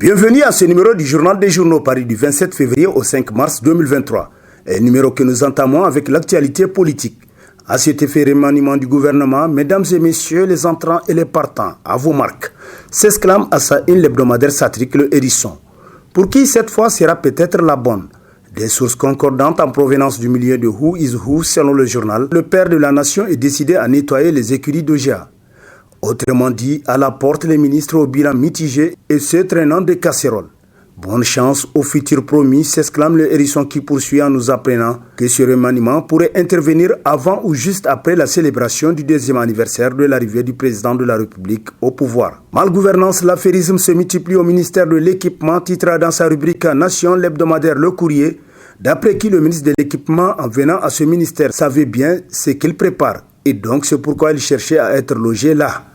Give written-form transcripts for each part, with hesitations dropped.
Bienvenue à ce numéro du Journal des Journaux Paris du 27 février au 5 mars 2023. Un numéro que nous entamons avec l'actualité politique. À cet effet remaniement du gouvernement, mesdames et messieurs les entrants et les partants, à vos marques, s'exclame à sa une l'hebdomadaire satirique Le Hérisson. Pour qui cette fois sera peut-être la bonne? Des sources concordantes en provenance du milieu de Who is Who selon le journal, le père de la nation est décidé à nettoyer les écuries d'Ogea. Autrement dit, à la porte les ministres au bilan mitigé et se traînant des casseroles. Bonne chance aux futurs promis, s'exclame Le Hérisson qui poursuit en nous apprenant que ce remaniement pourrait intervenir avant ou juste après la célébration du 2e anniversaire de l'arrivée du président de la République au pouvoir. Malgouvernance, l'affairisme se multiplie au ministère de l'Équipement, titre dans sa rubrique Nation, l'hebdomadaire Le Courrier, d'après qui le ministre de l'Équipement, en venant à ce ministère, savait bien ce qu'il prépare. Et donc c'est pourquoi il cherchait à être logé là.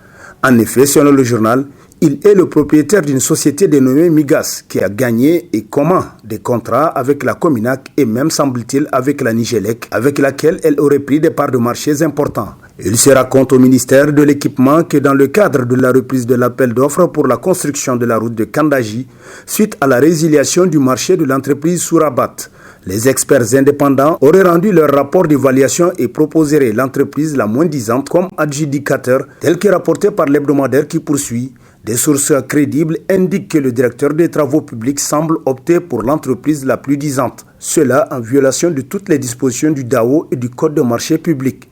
En effet, selon le journal, il est le propriétaire d'une société dénommée Migas qui a gagné et comment des contrats avec la Cominac et même semble-t-il avec la Nigélec, avec laquelle elle aurait pris des parts de marchés importants. Il se raconte au ministère de l'Équipement que dans le cadre de la reprise de l'appel d'offres pour la construction de la route de Kandaji, suite à la résiliation du marché de l'entreprise Sourabat, les experts indépendants auraient rendu leur rapport d'évaluation et proposeraient l'entreprise la moins disante comme adjudicateur, tel que rapporté par l'hebdomadaire qui poursuit. Des sources crédibles indiquent que le directeur des travaux publics semble opter pour l'entreprise la plus disante. Cela en violation de toutes les dispositions du DAO et du Code de marché public.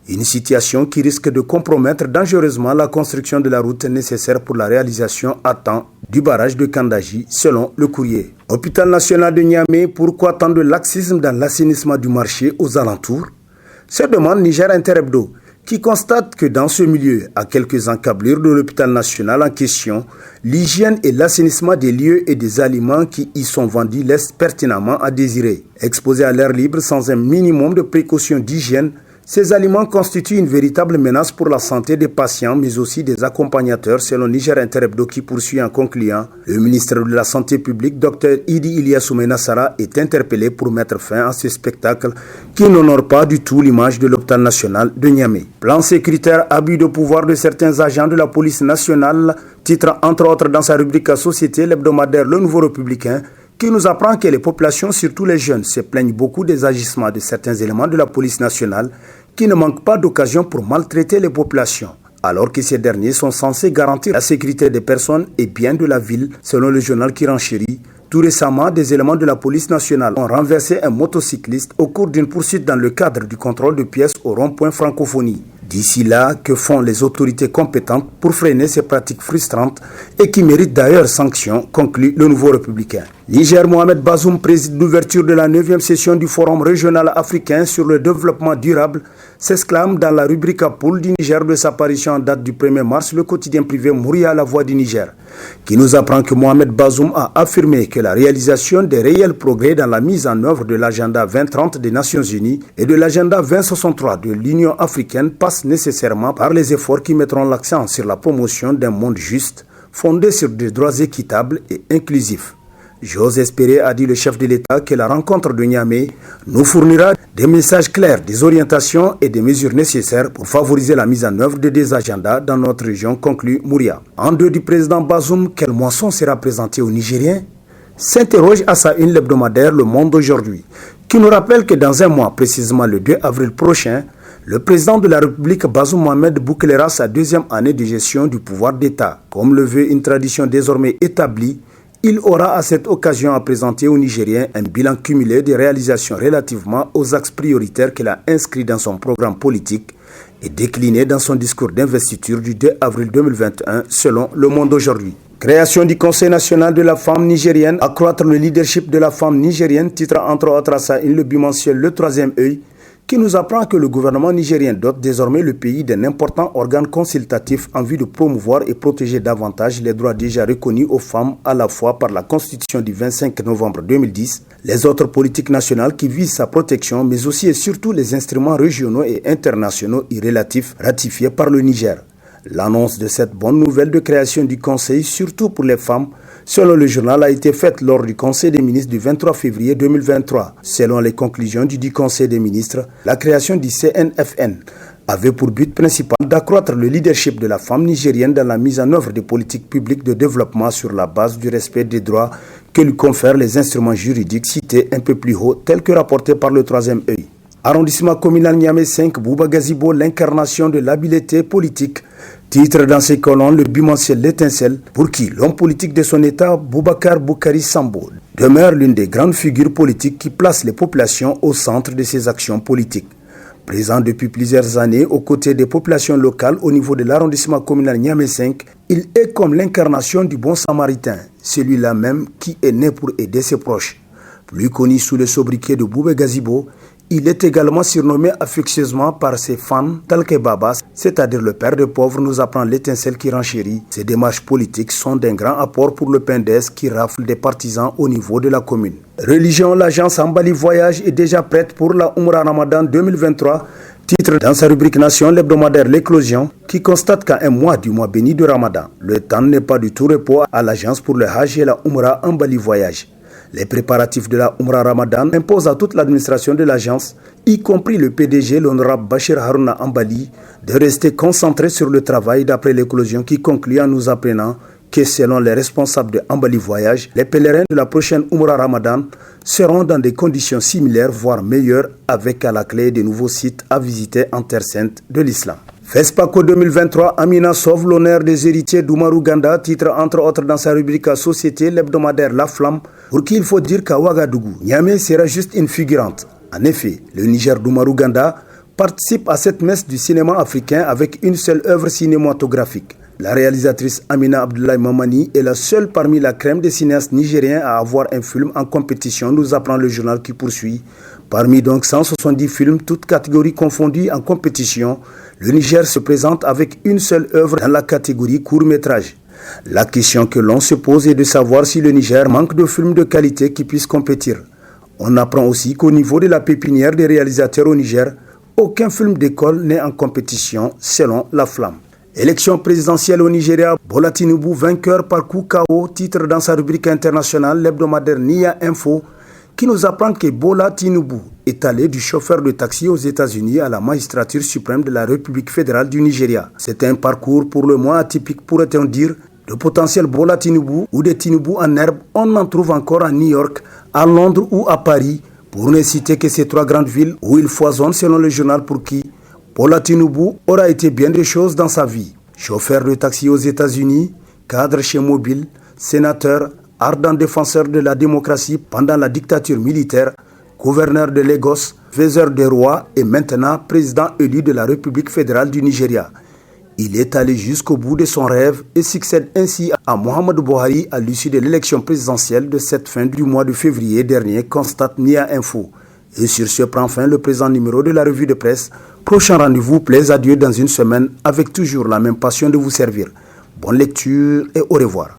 Une situation qui risque de compromettre dangereusement la construction de la route nécessaire pour la réalisation à temps du barrage de Kandaji, selon le courrier. Hôpital national de Niamey, pourquoi tant de laxisme dans l'assainissement du marché aux alentours? Se demande Niger Interhebdo, qui constate que dans ce milieu, à quelques encablures de l'hôpital national en question, l'hygiène et l'assainissement des lieux et des aliments qui y sont vendus laissent pertinemment à désirer. Exposés à l'air libre sans un minimum de précautions d'hygiène, ces aliments constituent une véritable menace pour la santé des patients, mais aussi des accompagnateurs, selon Niger Interhebdo qui poursuit en concluant. Le ministre de la Santé publique, Dr Idi Ilyas Oumenassara, est interpellé pour mettre fin à ce spectacle qui n'honore pas du tout l'image de l'hôpital national de Niamey. Plan sécuritaire, abus de pouvoir de certains agents de la police nationale, titre entre autres dans sa rubrique Société, l'hebdomadaire Le Nouveau Républicain, qui nous apprend que les populations, surtout les jeunes, se plaignent beaucoup des agissements de certains éléments de la police nationale qui ne manquent pas d'occasion pour maltraiter les populations, alors que ces derniers sont censés garantir la sécurité des personnes et biens de la ville, selon le journal qui renchérit. Tout récemment, des éléments de la police nationale ont renversé un motocycliste au cours d'une poursuite dans le cadre du contrôle de pièces au rond-point Francophonie. D'ici là, que font les autorités compétentes pour freiner ces pratiques frustrantes et qui méritent d'ailleurs sanction, conclut le Nouveau Républicain. Niger Mohamed Bazoum préside l'ouverture de la 9e session du Forum régional africain sur le développement durable, s'exclame dans la rubrique Poule du Niger de sa parution en date du 1er mars le quotidien privé Mouria La Voix du Niger, qui nous apprend que Mohamed Bazoum a affirmé que la réalisation des réels progrès dans la mise en œuvre de l'agenda 2030 des Nations Unies et de l'agenda 2063 de l'Union africaine passe nécessairement par les efforts qui mettront l'accent sur la promotion d'un monde juste, fondé sur des droits équitables et inclusifs. J'ose espérer, a dit le chef de l'État, que la rencontre de Niamey nous fournira des messages clairs, des orientations et des mesures nécessaires pour favoriser la mise en œuvre de des agendas dans notre région, conclut Mouria. En deux du président Bazoum, quelle moisson sera présentée aux Nigériens? S'interroge à sa une l'hebdomadaire Le Monde aujourd'hui, qui nous rappelle que dans un mois, précisément le 2 avril prochain, le président de la République Bazoum Mohamed bouclera sa 2e année de gestion du pouvoir d'État. Comme le veut une tradition désormais établie, il aura à cette occasion à présenter aux Nigériens un bilan cumulé des réalisations relativement aux axes prioritaires qu'il a inscrits dans son programme politique et décliné dans son discours d'investiture du 2 avril 2021 selon Le Monde aujourd'hui. Création du Conseil national de la femme nigérienne, accroître le leadership de la femme nigérienne, titre entre autres à sa une le bimensuel Le Troisième Œil, qui nous apprend que le gouvernement nigérien dote désormais le pays d'un important organe consultatif en vue de promouvoir et protéger davantage les droits déjà reconnus aux femmes à la fois par la Constitution du 25 novembre 2010, les autres politiques nationales qui visent sa protection, mais aussi et surtout les instruments régionaux et internationaux y relatifs ratifiés par le Niger. L'annonce de cette bonne nouvelle de création du Conseil, surtout pour les femmes, selon le journal, a été faite lors du Conseil des ministres du 23 février 2023. Selon les conclusions du Conseil des ministres, la création du CNFN avait pour but principal d'accroître le leadership de la femme nigérienne dans la mise en œuvre des politiques publiques de développement sur la base du respect des droits que lui confèrent les instruments juridiques cités un peu plus haut, tels que rapportés par le troisième œil. Arrondissement communal Niamey 5, Bouba Gazibo, l'incarnation de l'habileté politique. Titre dans ses colonnes le bimensuel L'Étincelle, pour qui l'homme politique de son état, Boubacar Boukari Sambo, demeure l'une des grandes figures politiques qui place les populations au centre de ses actions politiques. Présent depuis plusieurs années aux côtés des populations locales au niveau de l'arrondissement communal Niamey 5, il est comme l'incarnation du bon samaritain, celui-là même qui est né pour aider ses proches. Plus connu sous le sobriquet de Bouba Gazibo, il est également surnommé affectueusement par ses fans Talke Baba, c'est-à-dire le père des pauvres, nous apprend L'Étincelle qui renchérit. Ces démarches politiques sont d'un grand apport pour le PNDS qui rafle des partisans au niveau de la commune. Religion, l'agence Ambali Voyage est déjà prête pour la Umrah Ramadan 2023. Titre dans sa rubrique Nation, l'hebdomadaire L'Éclosion, qui constate qu'à un mois du mois béni de Ramadan, le temps n'est pas du tout repos à l'agence pour le Hajj et la Umrah Ambali Voyage. Les préparatifs de la Umrah Ramadan imposent à toute l'administration de l'agence, y compris le PDG, l'honorable Bachir Harouna Ambali, de rester concentré sur le travail d'après l'éclosion qui conclut en nous apprenant que selon les responsables de Ambali Voyage, les pèlerins de la prochaine Umrah Ramadan seront dans des conditions similaires, voire meilleures, avec à la clé de nouveaux sites à visiter en terre sainte de l'islam. FESPACO 2023, Amina sauve l'honneur des héritiers d'Oumarou Ganda, titre entre autres dans sa rubrique Société, l'hebdomadaire La Flamme, pour qui il faut dire qu'à Ouagadougou, Niamey sera juste une figurante. En effet, le Niger d'Oumarou Ganda participe à cette messe du cinéma africain avec une seule œuvre cinématographique. La réalisatrice Amina Abdoulaye Mamani est la seule parmi la crème des cinéastes nigériens à avoir un film en compétition, nous apprend le journal qui poursuit. Parmi donc 170 films, toutes catégories confondues en compétition, le Niger se présente avec une seule œuvre dans la catégorie court-métrage. La question que l'on se pose est de savoir si le Niger manque de films de qualité qui puissent compétir. On apprend aussi qu'au niveau de la pépinière des réalisateurs au Niger, aucun film d'école n'est en compétition selon La Flamme. Élection présidentielle au Nigeria, Bola Tinubu vainqueur par coup KO, titre dans sa rubrique internationale, l'hebdomadaire Nia Info, qui nous apprend que Bola Tinubu est allé du chauffeur de taxi aux États-Unis à la magistrature suprême de la République fédérale du Nigeria. C'est un parcours pour le moins atypique, pourrait-on dire. De potentiel Bola Tinubu ou des Tinubu en herbe, on en trouve encore à New York, à Londres ou à Paris, pour ne citer que ces trois grandes villes où il foisonne selon le journal pour qui Bola Tinubu aura été bien des choses dans sa vie. Chauffeur de taxi aux États-Unis, cadre chez Mobile, sénateur, ardent défenseur de la démocratie pendant la dictature militaire, gouverneur de Lagos, faiseur de rois et maintenant président élu de la République fédérale du Nigeria. Il est allé jusqu'au bout de son rêve et succède ainsi à Muhammadu Buhari à l'issue de l'élection présidentielle de cette fin du mois de février dernier, constate Nia Info. Et sur ce prend fin le présent numéro de la revue de presse. Prochain rendez-vous, plaise à Dieu dans une semaine avec toujours la même passion de vous servir. Bonne lecture et au revoir.